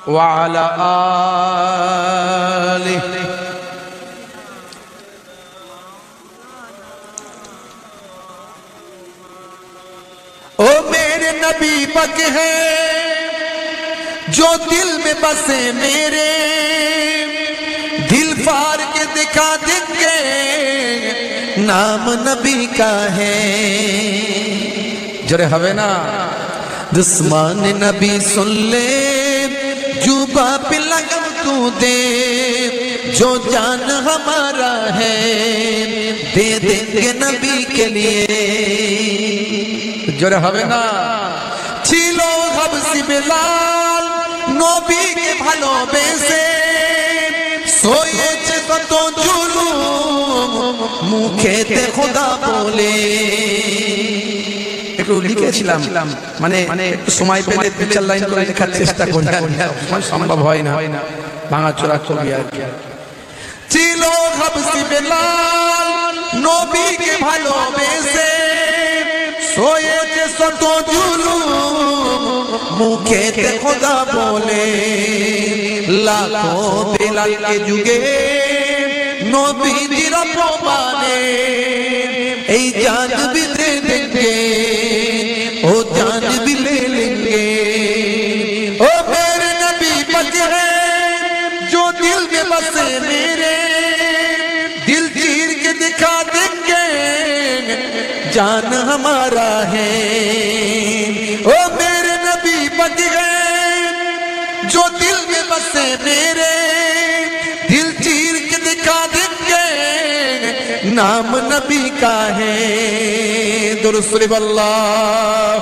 وعلى آله ओ मेरे नबी पक है जो दिल में बसे मेरे, दिल फाड़ के दिखा देंगे नाम नबी का है। जरे हवे ना दुश्मन नबी सुन ले, जुबा पे लगम तू दे, जो जान हमारा है दे देंगे नबी के लिए। जोरे हवे ना छिलो हबसी बेलाल नबी के ভালোবেসে सोएছে কত জুলুম মুখেতে খোদা বলে। একটু লিখেছিলাম মানে একটু সময় পেলে 3-4 লাইন করে লেখার চেষ্টা করি, সম্ভব হয় না, ভাঙাচোরা ছবি আর কি। ছিল হবসি বেলাল নবীকে ভালোবেসে सोएছে কত জুলুম মুখেতে খোদা বলে। লাখো বেলাল के যুগে নবীজির অপমানে এই জান भी दे देंगे, ओ जान भी ले लेंगे। ओ मेरे नबी बच है जो दिल में बसे मेरे, दिल चीर के दिखा देंगे जान हमारा है। ओ मेरे नबी बच गए जो दिल में बसे मेरे, दिल चीर के दिखा देंगे नाम नबी का है। दुरूद शरीफ अल्लाह